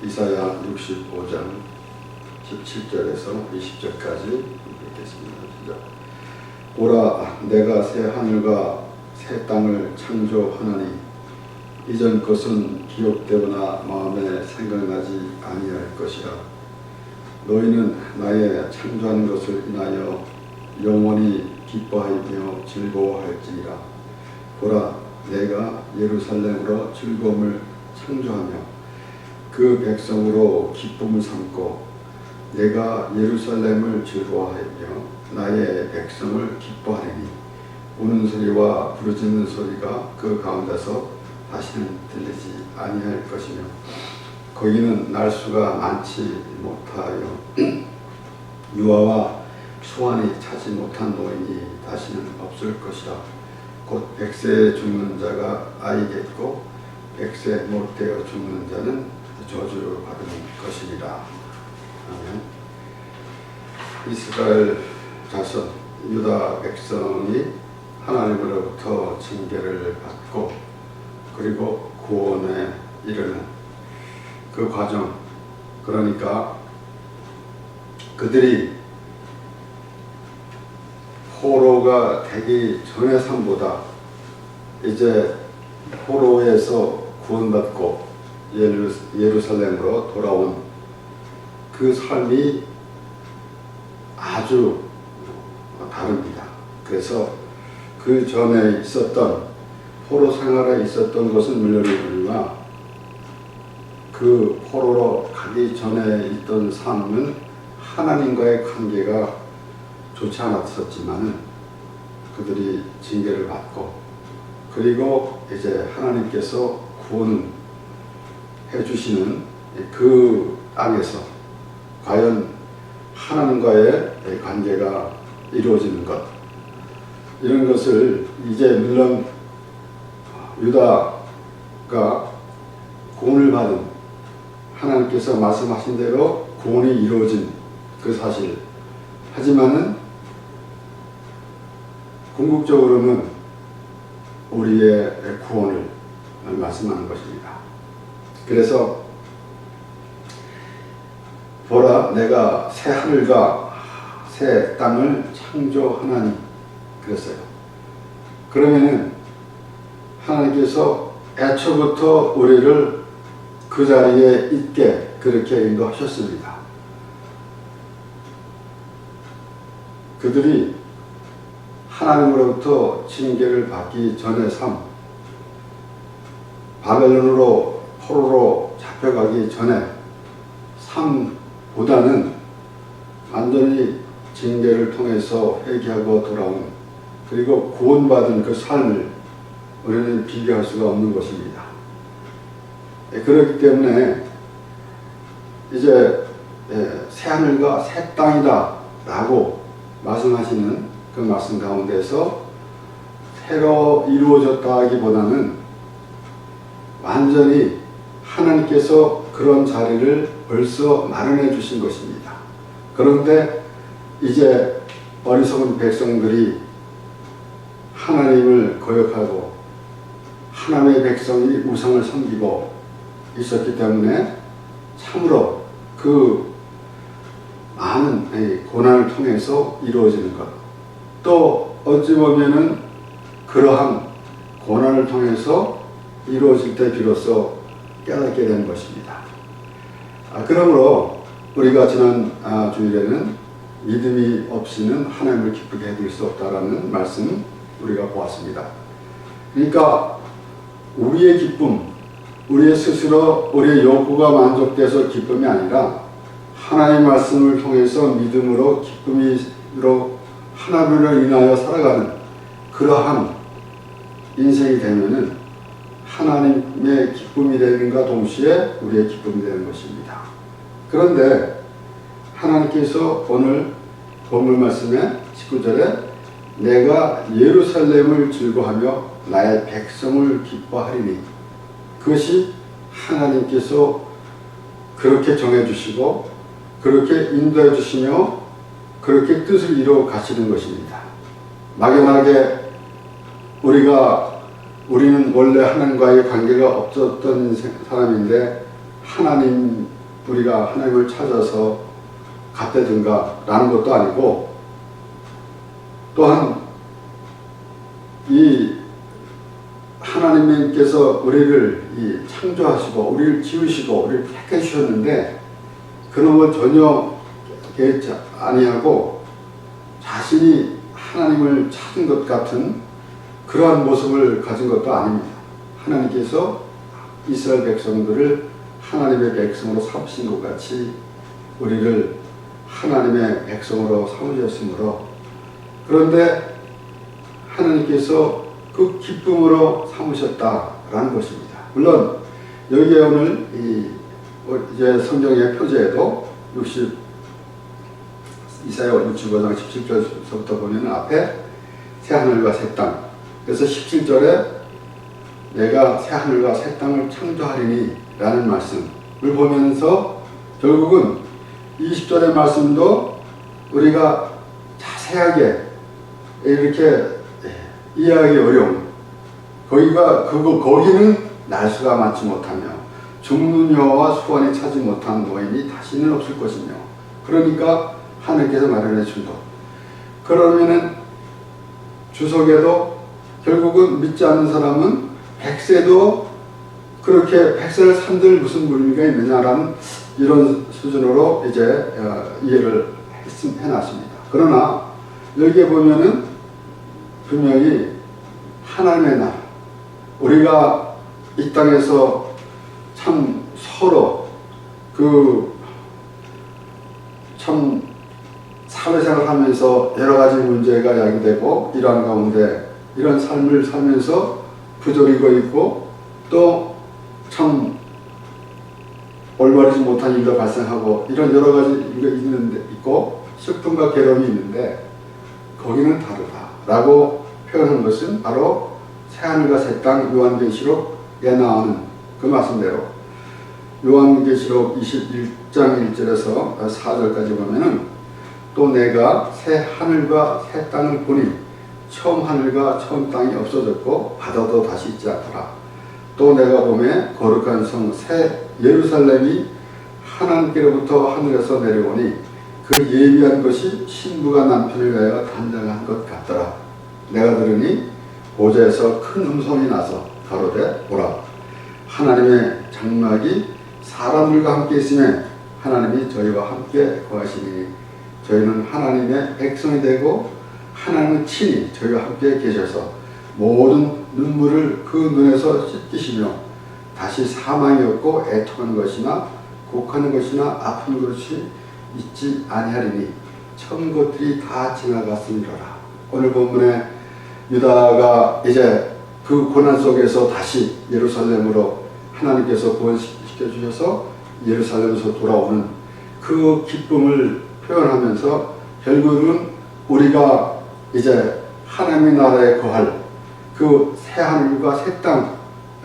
이사야 65장 17절에서 20절까지 읽겠습니다. 보라, 내가 새 하늘과 새 땅을 창조하나니 이전 것은 기록되거나 마음에 생각나지 아니할 것이라. 너희는 나의 창조한 것을 인하여 영원히 기뻐하며 즐거워할지니라. 보라, 내가 예루살렘으로 즐거움을 창조하며 그 백성으로 기쁨을 삼고 내가 예루살렘을 즐거워하며 나의 백성을 기뻐하리니 우는 소리와 부르짖는 소리가 그 가운데서 다시는 들리지 아니할 것이며 거기는 날수가 많지 못하여 유아와 초안이 차지 못한 노인이 다시는 없을 것이라. 곧 100세에 죽는 자가 아이겠고 100세 못 되어 죽는 자는 저주를 받은 것이니라. 아멘. 이스라엘 자손 유다 백성이 하나님으로부터 징계를 받고 그리고 구원에 이르는 그 과정, 그러니까 그들이 포로가 되기 전의 삶보다 이제 포로에서 구원받고 예루살렘으로 돌아온 그 삶이 아주 다릅니다. 그래서 그 전에 있었던 포로 생활에 있었던 것은 물론이거니와 그 포로로 가기 전에 있던 삶은 하나님과의 관계가 좋지 않았었지만은 그들이 징계를 받고 그리고 이제 하나님께서 구원해 주시는 그 땅에서 과연 하나님과의 관계가 이루어지는 것, 이런 것을 이제 물론 유다가 구원을 받은 하나님께서 말씀하신 대로 구원이 이루어진 그 사실, 하지만은 궁극적으로는 우리의 구원을 말씀하는 것입니다. 그래서 보라, 내가 새 하늘과 새 땅을 창조하나니 그랬어요. 그러면은 하나님께서 애초부터 우리를 그 자리에 있게 그렇게 인도하셨습니다. 그들이 하나님으로부터 징계를 받기 전의 삶, 바벨론으로 포로로 잡혀가기 전에 삶보다는 완전히 징계를 통해서 회개하고 돌아온 그리고 구원받은 그 삶을 우리는 비교할 수가 없는 것입니다. 그렇기 때문에 이제 새 하늘과 새 땅이다 라고 말씀하시는 그 말씀 가운데서 새로 이루어졌다 하기보다는 완전히 하나님께서 그런 자리를 벌써 마련해 주신 것입니다. 그런데 이제 어리석은 백성들이 하나님을 거역하고 하나님의 백성이 우상을 섬기고 있었기 때문에 참으로 그 많은 고난을 통해서 이루어지는 것, 또 어찌 보면은 그러한 고난을 통해서 이루어질 때 비로소 깨닫게 되는 것입니다. 그러므로 우리가 지난 주일에는 믿음이 없이는 하나님을 기쁘게 해드릴 수 없다라는 말씀 우리가 보았습니다. 그러니까 우리의 기쁨, 우리의 스스로 우리의 욕구가 만족돼서 기쁨이 아니라 하나님의 말씀을 통해서 믿음으로 기쁨으로 하나님을 인하여 살아가는 그러한 인생이 되면은 하나님의 기쁨이 되는가 동시에 우리의 기쁨이 되는 것입니다. 그런데 하나님께서 오늘 본문 말씀에 19절에 내가 예루살렘을 즐거워하며 나의 백성을 기뻐하리니, 그것이 하나님께서 그렇게 정해주시고 그렇게 인도해 주시며 그렇게 뜻을 이루어 가시는 것입니다. 막연하게 우리는 원래 하나님과의 관계가 없었던 사람인데 우리가 하나님을 찾아서 갔다든가 라는 것도 아니고, 또한 이 하나님께서 우리를 창조하시고 우리를 지으시고 우리를 택해 주셨는데 그런 걸 전혀 계획 아니하고 자신이 하나님을 찾은 것 같은 그러한 모습을 가진 것도 아닙니다. 하나님께서 이스라엘 백성들을 하나님의 백성으로 삼으신 것 같이 우리를 하나님의 백성으로 삼으셨으므로, 그런데 하나님께서 그 기쁨으로 삼으셨다라는 것입니다. 물론 여기에 오늘 이제 성경의 표제에도 이사야 65장 17절부터 보면 앞에 새하늘과 새 땅, 그래서 17절에 내가 새하늘과 새 땅을 창조하리니 라는 말씀을 보면서 결국은 20절의 말씀도 우리가 자세하게 이렇게 이해하기 어려운, 거기는 날수가 많지 못하며 죽는 여호와 수완이 차지 못한 노인이 다시는 없을 것이며, 그러니까 하나님께서 마련해 준 것. 그러면은 주석에도 결국은 믿지 않는 사람은 백세도 그렇게 백세를 산들 무슨 의미가 있느냐라는 이런 수준으로 이제 이해를 해놨습니다. 그러나 여기에 보면은 분명히 하나님의 나라, 우리가 이 땅에서 참 서로 참 사회생활 하면서 여러 가지 문제가 야기되고 이러한 가운데 이런 삶을 살면서 부조리고 있고 또 참 올바르지 못한 일도 발생하고 이런 여러 가지 일이 있고 슬픔과 괴로움이 있는데 거기는 다르다라고 표현한 것은 바로 새하늘과 새 땅 요한계시록에 나오는 그 말씀대로 요한계시록 21장 1절에서 4절까지 보면은 또 내가 새 하늘과 새 땅을 보니 처음 하늘과 처음 땅이 없어졌고 바다도 다시 있지 않더라. 또 내가 보매 거룩한 성 새 예루살렘이 하나님께로부터 하늘에서 내려오니 그 예비한 것이 신부가 남편을 위하여 단장한 것 같더라. 내가 들으니 보좌에서 큰 음성이 나서 가로되 보라, 하나님의 장막이 사람들과 함께 있으며 하나님이 저희와 함께 거하시니 저희는 하나님의 백성이 되고 하나님은 친히 저희와 함께 계셔서 모든 눈물을 그 눈에서 씻기시며 다시 사망이 없고 애통하는 것이나 곡하는 것이나 아픈 것이 있지 아니하리니 처음 것들이 다 지나갔음이로라. 오늘 본문에 유다가 이제 그 고난 속에서 다시 예루살렘으로 하나님께서 구원시켜 주셔서 예루살렘에서 돌아오는 그 기쁨을 표현하면서 결국은 우리가 이제 하나님의 나라에 거할 그 새하늘과 새 땅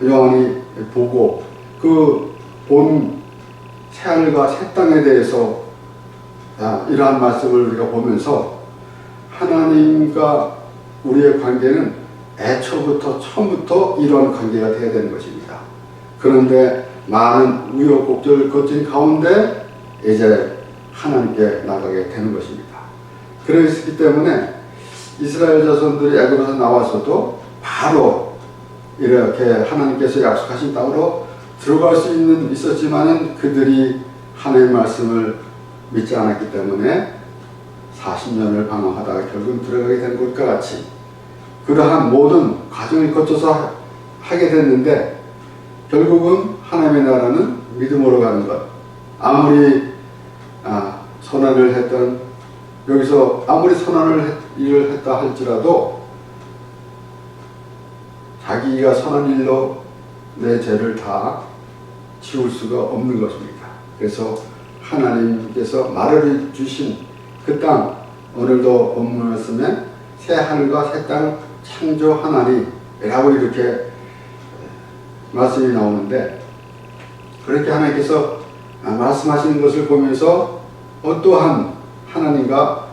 요한이 보고 그 본 새하늘과 새 땅에 대해서 이러한 말씀을 우리가 보면서 하나님과 우리의 관계는 애초부터 처음부터 이런 관계가 되어야 되는 것입니다. 그런데 많은 우여곡절을 거친 가운데 이제 하나님께 나가게 되는 것입니다. 그렇기 때문에 이스라엘 자손들이 애굽에서 나와서도 바로 이렇게 하나님께서 약속하신 땅으로 들어갈 수 있었지만은 그들이 하나님의 말씀을 믿지 않았기 때문에 40년을 방황하다가 결국은 들어가게 된 것과 같이 그러한 모든 과정을 거쳐서 하게 됐는데 결국은 하나님의 나라는 믿음으로 가는 것. 아무리 선언을 했던 여기서 아무리 선언을 일을 했다 할지라도 자기가 선한 일로 내 죄를 다 지울 수가 없는 것입니다. 그래서 하나님께서 마련해 주신 그 땅, 오늘도 본문 말씀에 새 하늘과 새 땅 창조하나니 라고 이렇게 말씀이 나오는데 그렇게 하나님께서 말씀하시는 것을 보면서 어떠한 하나님과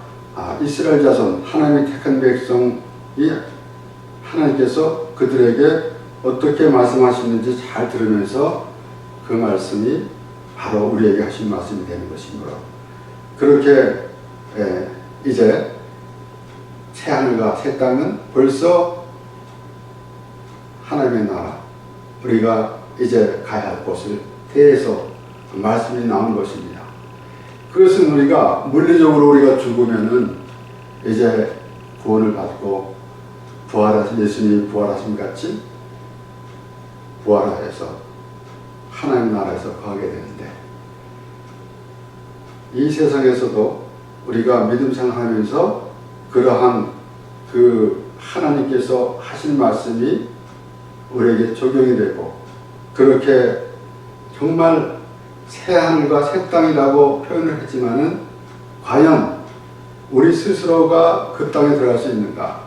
이스라엘 자손 하나님이 택한 백성이 하나님께서 그들에게 어떻게 말씀하시는지 잘 들으면서 그 말씀이 바로 우리에게 하신 말씀이 되는 것이므로 그렇게 이제 새하늘과 새 땅은 벌써 하나님의 나라, 우리가 이제 가야 할 곳을 대해서 말씀이 나온 것입니다. 그것은 우리가 물리적으로 우리가 죽으면은 이제 구원을 받고 부활하신 예수님이 부활하신 같이 부활하여서 하나님 나라에서 거하게 되는데, 이 세상에서도 우리가 믿음 생활하면서 그러한 그 하나님께서 하신 말씀이 우리에게 적용이 되고, 그렇게 정말 새 하늘과 새 땅이라고 표현을 했지만은 과연 우리 스스로가 그 땅에 들어갈 수 있는가?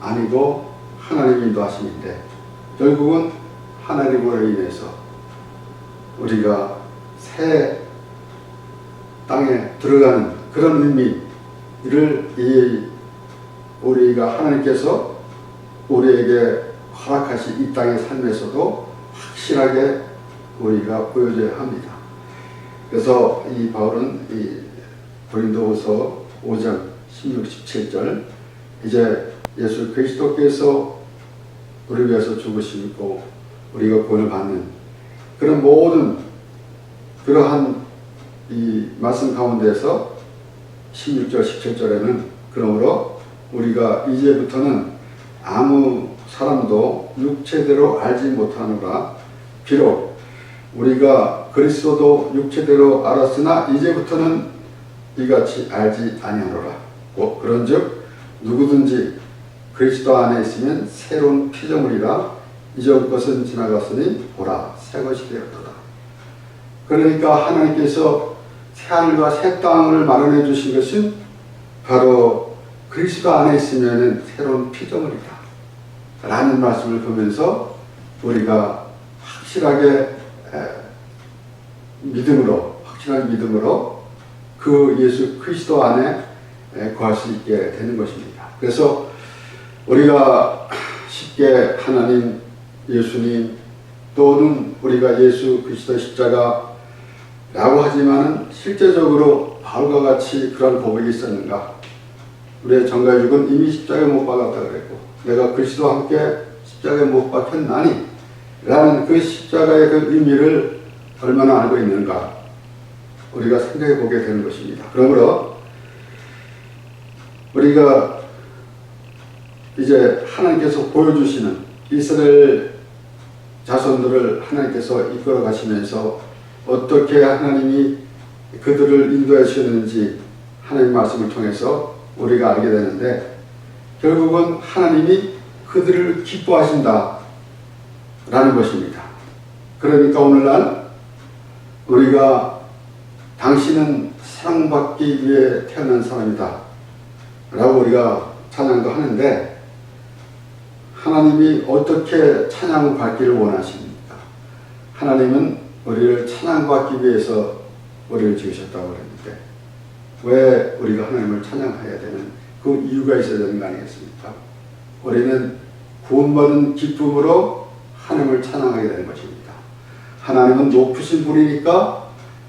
아니고 하나님이 인도하심인데, 결국은 하나님으로 인해서 우리가 새 땅에 들어가는 그런 의미를 우리가 하나님께서 우리에게 허락하신 이 땅의 삶에서도 확실하게 우리가 보여줘야 합니다. 그래서 이 바울은 이 고린도후서 5장 16, 17절 이제 예수 그리스도께서 우리 위해서 죽으시고 우리가 구원을 받는 그런 모든 그러한 이 말씀 가운데서 16절, 17절에는 그러므로 우리가 이제부터는 아무 사람도 육체대로 알지 못하노라. 비록 우리가 그리스도도 육체대로 알았으나 이제부터는 이같이 알지 아니하노라. 그런즉 누구든지 그리스도 안에 있으면 새로운 피조물이라 이전 것은 지나갔으니 보라 새 것이 되었도다. 그러니까 하나님께서 새하늘과 새 땅을 마련해 주신 것은 바로 그리스도 안에 있으면 새로운 피조물이다 라는 말씀을 보면서 우리가 확실하게 확실한 믿음으로 그 예수 그리스도 안에 거할 수 있게 되는 것입니다. 그래서 우리가 쉽게 하나님, 예수님 또는 우리가 예수 그리스도의 십자가라고 하지만은 실제적으로 바울과 같이 그런 고백이 있었는가? 우리의 정가육은 이미 십자가에 못 박았다 그랬고, 내가 그리스도와 함께 십자가에 못 박혔나니 라는 그 십자가의 그 의미를 얼마나 알고 있는가 우리가 생각해 보게 되는 것입니다. 그러므로 우리가 이제 하나님께서 보여주시는 이스라엘 자손들을 하나님께서 이끌어 가시면서 어떻게 하나님이 그들을 인도해 주셨는지 하나님 말씀을 통해서 우리가 알게 되는데, 결국은 하나님이 그들을 기뻐하신다 라는 것입니다. 그러니까 오늘날 우리가 당신은 사랑받기 위해 태어난 사람이다 라고 우리가 찬양도 하는데, 하나님이 어떻게 찬양을 받기를 원하십니까? 하나님은 우리를 찬양받기 위해서 우리를 지으셨다고 그랬는데 왜 우리가 하나님을 찬양해야 되는 그 이유가 있어야 되는 거 아니겠습니까? 우리는 구원받은 기쁨으로 하나님을 찬양하게 되는 것입니다. 하나님은 높으신 분이니까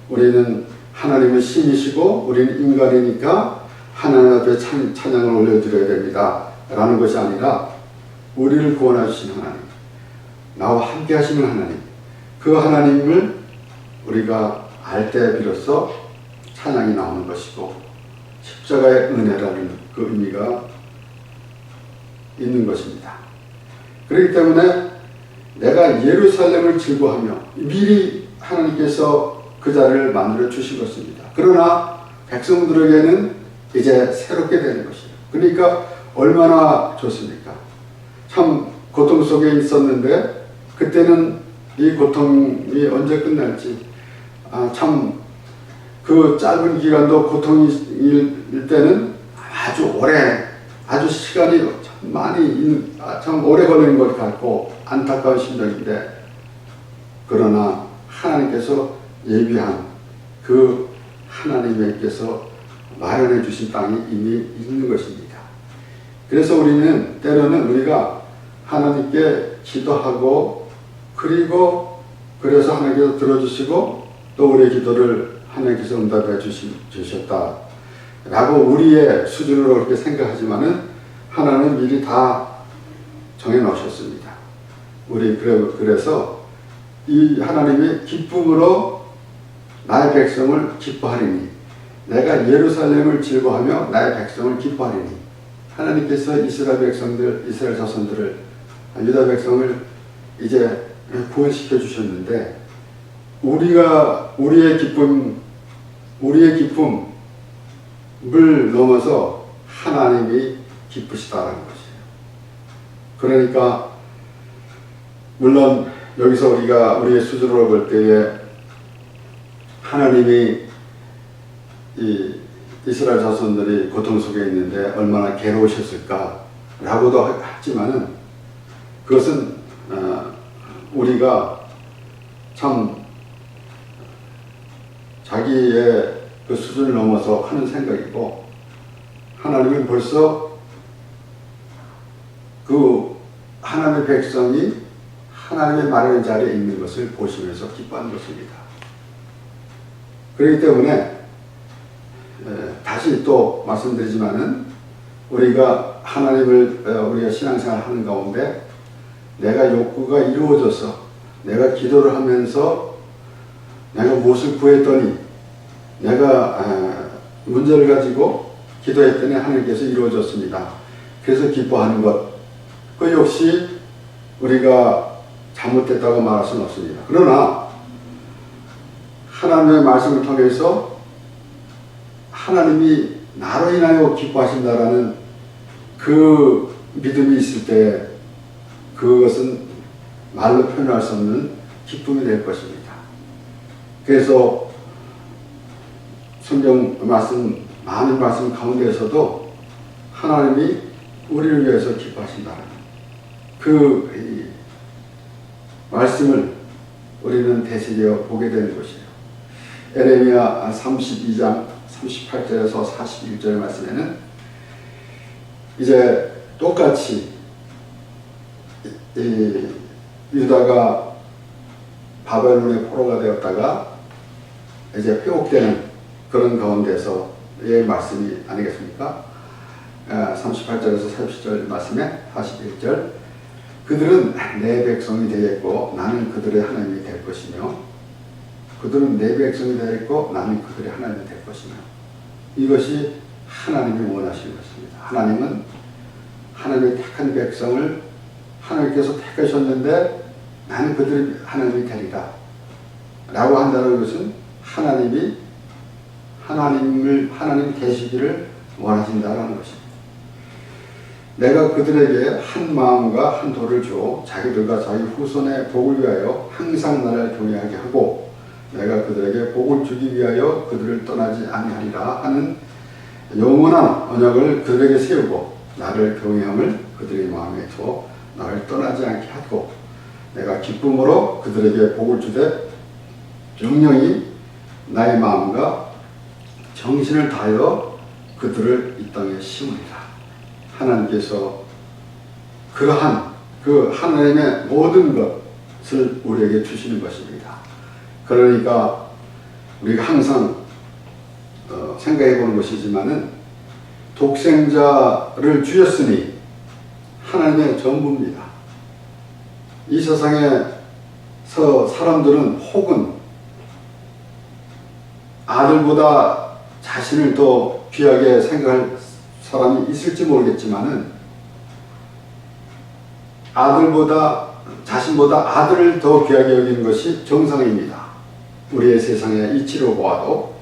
우리는 하나님은 신이시고 우리는 인간이니까 하나님 앞에 찬양을 올려드려야 됩니다 라는 것이 아니라, 우리를 구원하신 하나님, 나와 함께 하시는 하나님, 그 하나님을 우리가 알 때 비로소 찬양이 나오는 것이고 십자가의 은혜라는 그 의미가 있는 것입니다. 그렇기 때문에 내가 예루살렘을 즐거워하며, 미리 하나님께서 그 자리를 만들어 주신 것입니다. 그러나 백성들에게는 이제 새롭게 되는 것이에요. 그러니까 얼마나 좋습니까? 참 고통 속에 있었는데 그때는 이 고통이 언제 끝날지, 참 그 짧은 기간도 고통일 때는 아주 오래, 아주 시간이 참 많이 참 오래 걸리는 것 같고 안타까운 심정인데, 그러나 하나님께서 예비한 그 하나님께서 마련해 주신 땅이 이미 있는 것입니다. 그래서 우리는 때로는 우리가 하나님께 기도하고 그래서 하나님께서 들어주시고 또 우리의 기도를 하나님께서 응답해 주셨다 라고 우리의 수준으로 그렇게 생각하지만은 하나님은 미리 다 정해 놓으셨습니다. 그래서 이 하나님이 기쁨으로 나의 백성을 기뻐하리니, 내가 예루살렘을 즐거워하며 나의 백성을 기뻐하리니, 하나님께서 이스라엘 백성들, 이스라엘 자손들을, 유다 백성을 이제 구원시켜 주셨는데, 우리의 기쁨을 넘어서 하나님이 기쁘시다라는 것이에요. 그러니까 물론 여기서 우리가 우리의 수준으로 볼 때에 하나님이 이 이스라엘 자손들이 고통 속에 있는데 얼마나 괴로우셨을까라고도 하지만은, 그것은 우리가 참 자기의 그 수준을 넘어서 하는 생각이고, 하나님은 벌써 그 하나님의 백성이 하나님의 마련의 자리에 있는 것을 보시면서 기뻐하는 것입니다. 그렇기 때문에 다시 또 말씀드리지만은, 우리가 하나님을 우리가 신앙생활 하는 가운데 내가 욕구가 이루어져서 내가 기도를 하면서 내가 무엇을 구했더니, 내가 문제를 가지고 기도했더니 하나님께서 이루어졌습니다. 그래서 기뻐하는 것, 그 역시 우리가 잘못됐다고 말할 수는 없습니다. 그러나 하나님의 말씀을 통해서 하나님이 나로 인하여 기뻐하신다라는 그 믿음이 있을 때, 그것은 말로 표현할 수 없는 기쁨이 될 것입니다. 그래서 성경 말씀, 많은 말씀 가운데에서도 하나님이 우리를 위해서 기뻐하신다는 그 말씀을 우리는 되새겨 보게 되는 것이에요. 에레미야 32장 38절에서 41절 말씀에는 이제 똑같이 유다가 바벨론의 포로가 되었다가 이제 회복되는 그런 가운데서의 말씀이 아니겠습니까? 38절에서 40절 말씀에 41절, 그들은 내 백성이 되겠고 나는 그들의 하나님이 될 것이며, 그들은 내 백성이 되겠고 나는 그들의 하나님이 될 것이며, 이것이 하나님이 원하시는 것입니다. 하나님은 하나님의 택한 백성을 하나님께서 택하셨는데 나는 그들의 하나님이 되리라 라고 한다는 것은 하나님 되시기를 원하신다는 것입니다. 내가 그들에게 한 마음과 한 도를 주어 자기들과 자기 후손의 복을 위하여 항상 나를 경외하게 하고, 내가 그들에게 복을 주기 위하여 그들을 떠나지 아니하리라 하는 영원한 언약을 그들에게 세우고, 나를 경외함을 그들의 마음에 두어 나를 떠나지 않게 하고, 내가 기쁨으로 그들에게 복을 주되 영영이 나의 마음과 정신을 다하여 그들을 이 땅에 심으리라. 하나님께서 그러한 그 하나님의 모든 것을 우리에게 주시는 것입니다. 그러니까 우리가 항상 생각해 보는 것이지만은, 독생자를 주셨으니 하나님의 전부입니다. 이 세상에서 사람들은 혹은 아들보다 자신을 더 귀하게 생각할 사람이 있을지 모르겠지만은, 자신보다 아들을 더 귀하게 여기는 것이 정상입니다. 우리의 세상의 이치로 보아도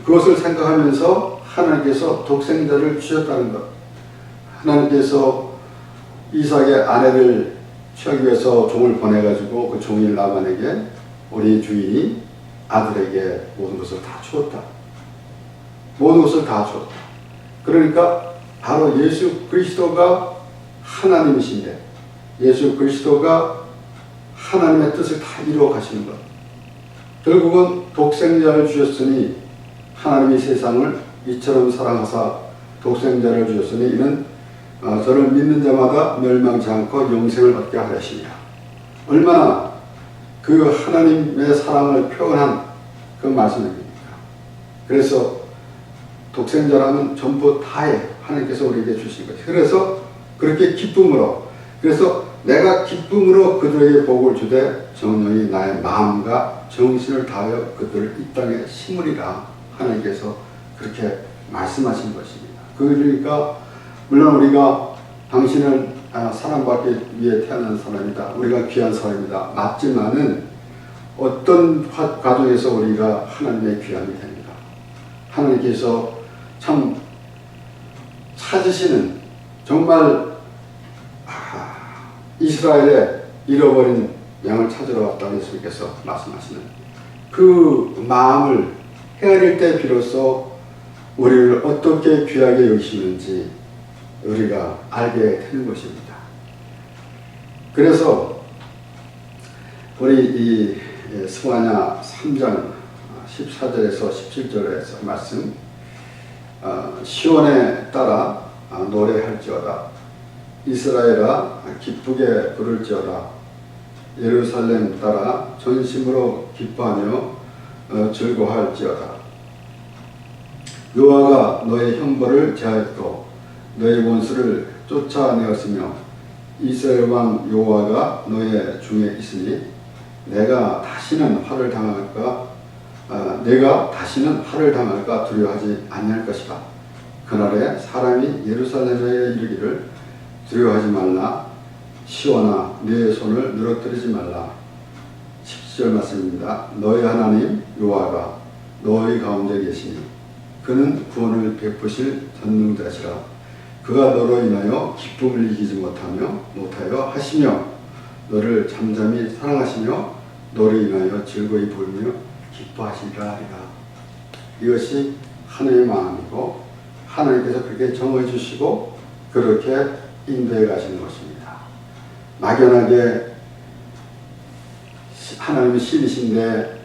그것을 생각하면서 하나님께서 독생자를 주셨다는 것, 하나님께서 이삭의 아내를 취하기 위해서 종을 보내가지고 그 종인 라반에게 우리 주인이 아들에게 모든 것을 다 주었다. 모든 것을 다 주었다. 그러니까 바로 예수 그리스도가 하나님이신데, 예수 그리스도가 하나님의 뜻을 다 이루어 가시는 것. 결국은 독생자를 주셨으니, 하나님이 세상을 이처럼 사랑하사 독생자를 주셨으니 이는 저를 믿는 자마다 멸망치 않고 영생을 얻게 하시니라. 얼마나 그 하나님의 사랑을 표현한 그 말씀입니다. 그래서 독생자라면 전부 다해 하나님께서 우리에게 주신 것이. 그래서 그렇게 기쁨으로, 그래서 내가 기쁨으로 그들에게 복을 주되 정령이 나의 마음과 정신을 다하여 그들을 이 땅에 심으리라 하나님께서 그렇게 말씀하신 것입니다. 그러니까 물론 우리가 당신은 사랑받기 위해 태어난 사람이다, 우리가 귀한 사람이다 맞지만은 어떤 과정에서 우리가 하나님의 귀함이 됩니다. 하나님께서 참 찾으시는, 정말 이스라엘의 잃어버린 양을 찾으러 왔다고 예수님께서 말씀하시는 그 마음을 헤아릴 때 비로소 우리를 어떻게 귀하게 여기시는지 우리가 알게 되는 것입니다. 그래서 우리 이 스가랴 3장 14절에서 17절에서 말씀, 시온에 따라 노래할지어다, 이스라엘아 기쁘게 부를지어다, 예루살렘 따라 전심으로 기뻐하며 즐거워할지어다. 여호와가 너의 형벌을 제하였고 너의 원수를 쫓아내었으며 이스라엘 왕 여호와가 너의 중에 있으니 내가 다시는 화를 당할까 두려워하지 아니할 것이다. 그날에 사람이 예루살렘에 이르기를 두려워하지 말라, 시온아 네 손을 늘어뜨리지 말라. 17절 말씀입니다. 너희 하나님 여호와가 너희 가운데 계시니 그는 구원을 베푸실 전능자시라. 그가 너로 인하여 기쁨을 이기지 못하여 하시며 너를 잠잠히 사랑하시며 너를 인하여 즐거이 부르며 기뻐하시리라 하리라. 이것이 하나님의 마음이고 하나님께서 그렇게 정해 주시고 그렇게 인도해 가시는 것입니다. 막연하게 하나님의 신이신데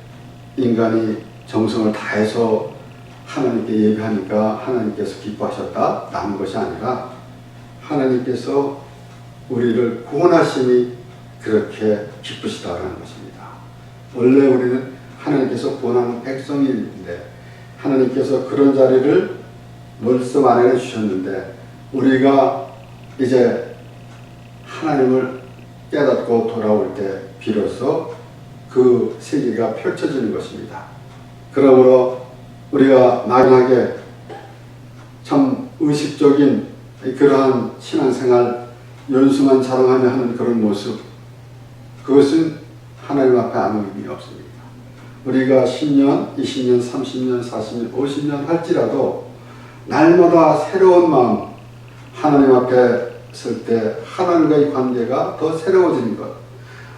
인간이 정성을 다해서 하나님께 예배하니까 하나님께서 기뻐하셨다 라는 것이 아니라 하나님께서 우리를 구원하시니 그렇게 기쁘시다라는 것입니다. 원래 우리는 하나님께서 구원하는 백성인데 하나님께서 그런 자리를 벌써 마련해 주셨는데 우리가 이제 하나님을 깨닫고 돌아올 때 비로소 그 세계가 펼쳐지는 것입니다. 그러므로 우리가 막연하게 참 의식적인 그러한 신앙생활 연수만 자랑하며 하는 그런 모습, 그것은 하나님 앞에 아무 의미 없습니다. 우리가 10년, 20년, 30년, 40년, 50년 할지라도 날마다 새로운 마음, 하나님 앞에 설 때 하나님과의 관계가 더 새로워지는 것.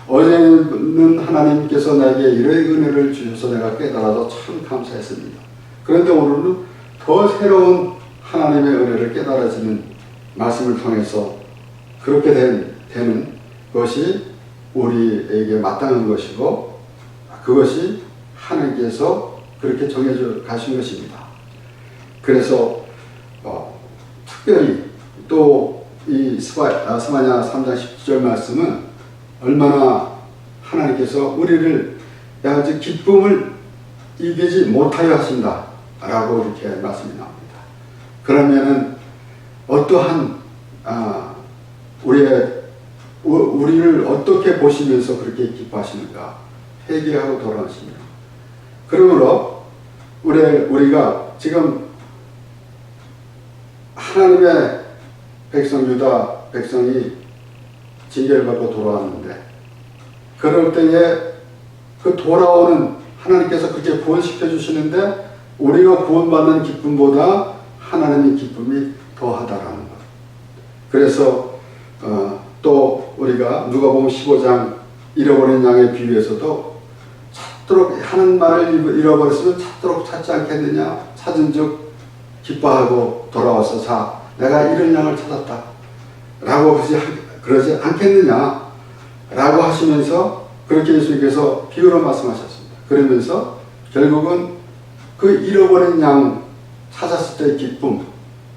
어제는 하나님께서 나에게 이러한 은혜를 주셔서 내가 깨달아서 참 감사했습니다. 그런데 오늘은 더 새로운 하나님의 은혜를 깨달아지는 말씀을 통해서 그렇게 되는 것이 우리에게 마땅한 것이고 그것이 하나님께서 그렇게 정해져 가신 것입니다. 그래서 특별히 또 이 스가랴 3장 10절 말씀은 얼마나 하나님께서 우리를 아주 기쁨을 이기지 못하여 하신다 라고 이렇게 말씀이 나옵니다. 그러면은 어떠한 우리를 어떻게 보시면서 그렇게 기뻐하시는가 회개하고 돌아오십니다. 그러므로 우리가 지금 하나님의 백성 유다 백성이 징계를 받고 돌아왔는데 그럴 때에 그 돌아오는 하나님께서 그렇게 구원시켜 주시는데 우리가 구원받는 기쁨보다 하나님의 기쁨이 더하다라는 것. 그래서 또 우리가 누가복음 15장 잃어버린 양의 비유에서도 찾도록 하는 말을 잃어버렸으면 찾도록 찾지 않겠느냐, 찾은 즉 기뻐하고 돌아와서 자 내가 잃은 양을 찾았다 라고 그러지 않겠느냐 라고 하시면서 그렇게 예수님께서 비유로 말씀하셨습니다. 그러면서 결국은 그 잃어버린 양 찾았을 때의 기쁨,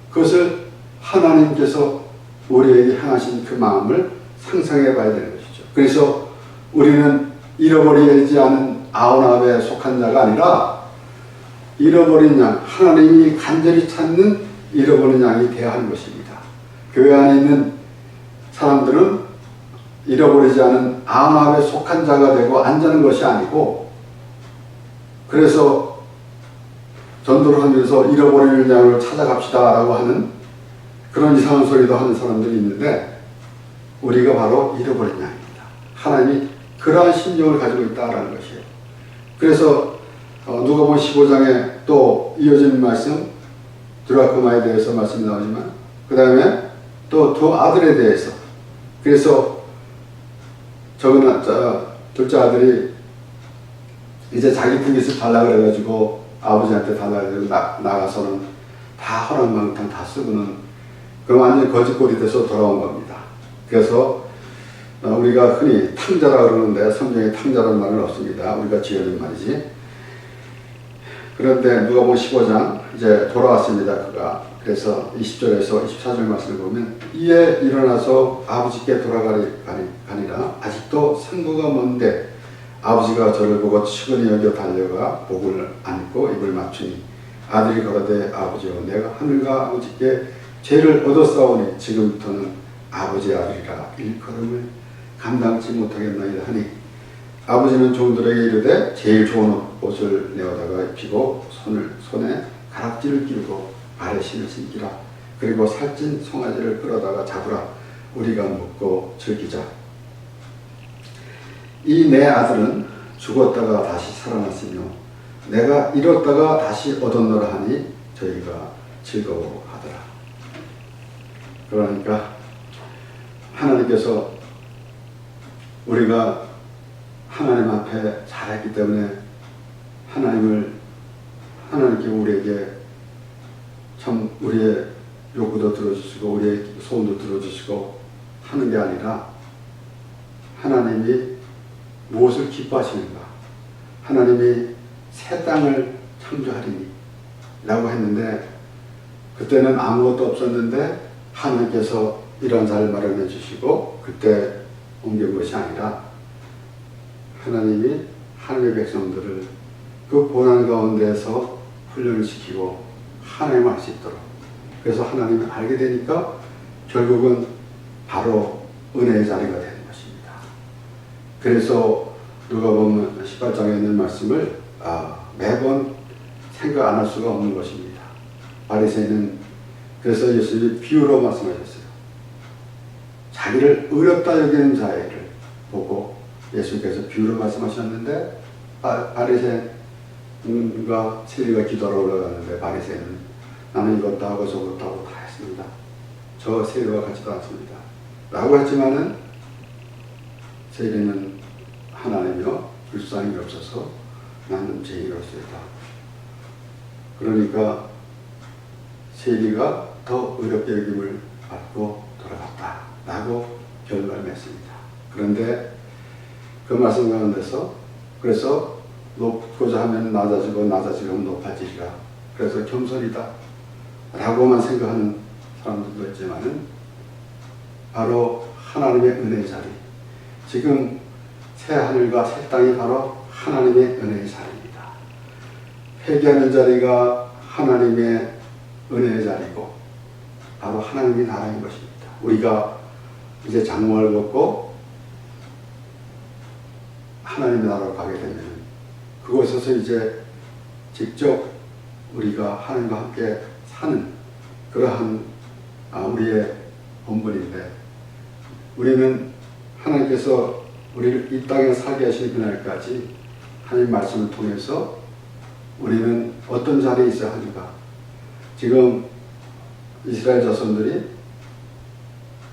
그것을 하나님께서 우리에게 향하신 그 마음을 상상해 봐야 되는 것이죠. 그래서 우리는 잃어버리지 않은 아오나에 속한 자가 아니라 잃어버린 양, 하나님이 간절히 찾는 잃어버린 양이 되어야 하는 것입니다. 교회 안에 있는 사람들은 잃어버리지 않은 아오나에 속한 자가 되고 앉는 것이 아니고, 그래서 전도를 하면서 잃어버리는 양을 찾아갑시다 라고 하는 그런 이상한 소리도 하는 사람들이 있는데, 우리가 바로 잃어버린 양입니다. 하나님이 그러한 심정을 가지고 있다라는 것이에요. 그래서 누가복음 15장에 또 이어지는 말씀, 드라크마에 대해서 말씀이 나오지만, 그 다음에 또 두 아들에 대해서, 그래서 둘째 아들이 이제 자기 풍깃을 달라 그래가지고 아버지한테 달라 그래가지고 나가서는 다 허랑방탕 다 쓰고는 그 완전 거짓골이 돼서 돌아온 겁니다. 그래서 우리가 흔히 탕자라 그러는데 성경에 탕자라는 말은 없습니다. 우리가 지어낸 말이지. 그런데 누가복음 15장 이제 돌아왔습니다. 그가. 그래서 20절에서 24절 말씀을 보면, 이에 일어나서 아버지께 돌아가니라. 아직도 상구가 먼데 아버지가 저를 보고 측은히 여겨 달려가 복을 안고 입을 맞추니, 아들이 걸어대 아버지여 내가 하늘과 아버지께 죄를 얻었사오니 지금부터는 아버지의 아들이라 일컬음을 감당치 못하겠나이다 하니, 아버지는 종들에게 이르되 제일 좋은 옷을 내어다가 입히고 손에 가락지를 끼우고 발에 신을 신기라. 그리고 살찐 송아지를 끌어다가 잡으라. 우리가 먹고 즐기자. 이 내 아들은 죽었다가 다시 살아났으며 내가 잃었다가 다시 얻었노라 하니 저희가 즐거워하더라. 그러니까 하나님께서 우리가 하나님 앞에 잘했기 때문에 하나님께 우리에게 참 우리의 요구도 들어주시고 우리의 소원도 들어주시고 하는 게 아니라, 하나님이 무엇을 기뻐하시는가? 하나님이 새 땅을 창조하리니 라고 했는데, 그때는 아무것도 없었는데 하나님께서 이런 자를 마련해 주시고 그때 옮긴 것이 아니라, 하나님이 하나님의 백성들을 그 고난 가운데에서 훈련을 시키고 하나님을 알 수 있도록, 그래서 하나님을 알게 되니까 결국은 바로 은혜의 자리가 되는 것입니다. 그래서 누가복음 18장에 있는 말씀을 매번 생각 안 할 수가 없는 것입니다. 바리새인은 그래서 예수님이 비유로 말씀하셨어요. 자기를 의롭다 여기는 자를 보고 예수님께서 비유로 말씀하셨는데, 바리새인과 세리가 기도하러 올라갔는데 바리새인은 나는 이것도 하고 저것도 하고 다 했습니다. 저 세리와 같지도 않습니다. 라고 했지만은 세리는 하나님이여 불쌍히 없어서 나는 죄인이로소이다. 그러니까 세리가 더 의롭게 여김을 받고 돌아갔다 라고 결론을 맺습니다. 그런데 그 말씀 가운데서, 그래서 높고자 하면 낮아지고 낮아지면 높아지리라, 그래서 겸손이다 라고만 생각하는 사람들도 있지만은, 바로 하나님의 은혜의 자리, 지금 새 하늘과 새 땅이 바로 하나님의 은혜의 자리입니다. 회개하는 자리가 하나님의 은혜의 자리고 바로 하나님의 나라인 것입니다. 우리가 이제 장막을 벗고 하나님의 나라로 가게 되면 그곳에서 이제 직접 우리가 하나님과 함께 사는 그러한 우리의 본분인데, 우리는 하나님께서 우리를 이 땅에 살게 하신 그날까지 하나님 말씀을 통해서 우리는 어떤 자리에 있어야 하는가. 지금 이스라엘 자손들이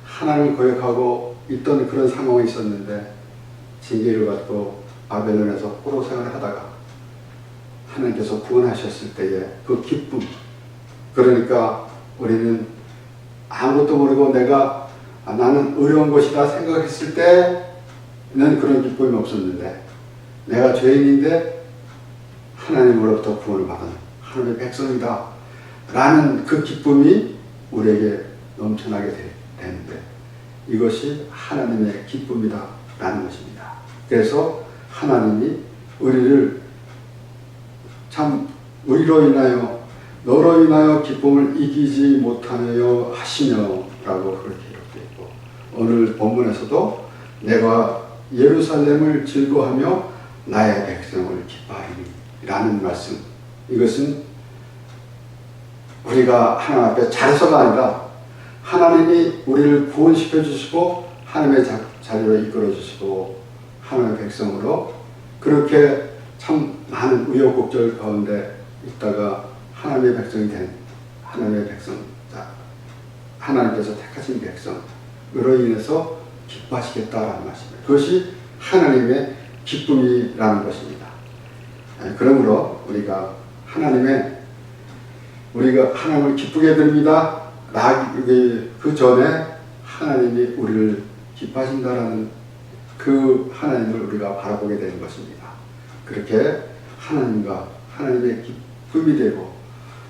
하나님을 거역하고 있던 그런 상황이 있었는데, 징계를 받고 바벨론에서 포로 생활을 하다가 하나님께서 구원하셨을 때의 그 기쁨, 그러니까 우리는 아무것도 모르고 나는 어려운 것이다 생각했을 때는 그런 기쁨이 없었는데, 내가 죄인인데 하나님으로부터 구원을 받은 하나님의 백성이다 라는 그 기쁨이 우리에게 넘쳐나게 되는데, 이것이 하나님의 기쁨이다 라는 것입니다. 그래서 하나님이 우리를 참 의로 인하여 너로 인하여 기쁨을 이기지 못하여 하시며 라고 그렇게 기록되어 있고, 오늘 본문에서도 내가 예루살렘을 즐거워하며 나의 백성을 기뻐하리니 라는 말씀, 이것은 우리가 하나님 앞에 잘해서가 아니라 하나님이 우리를 구원시켜 주시고 하나님의 자리로 이끌어 주시고 하나님의 백성으로 그렇게 참 많은 우여곡절 가운데 있다가 하나님의 백성이 된 하나님의 백성, 하나님께서 택하신 백성으로 인해서 기뻐하시겠다라는 말씀입니다. 그것이 하나님의 기쁨이라는 것입니다. 그러므로 우리가 하나님을 기쁘게 드립니다. 그 전에 하나님이 우리를 기뻐하신다라는 그 하나님을 우리가 바라보게 되는 것입니다. 그렇게 하나님과 하나님의 기쁨이 되고,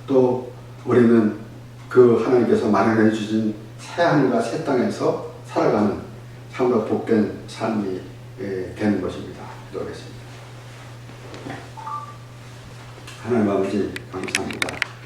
또 우리는 그 하나님께서 마련해 주신 새 하늘과 새 땅에서 살아가는 참으로 복된 삶이 되는 것입니다. 기도하겠습니다. 하나님 아버지 감사합니다.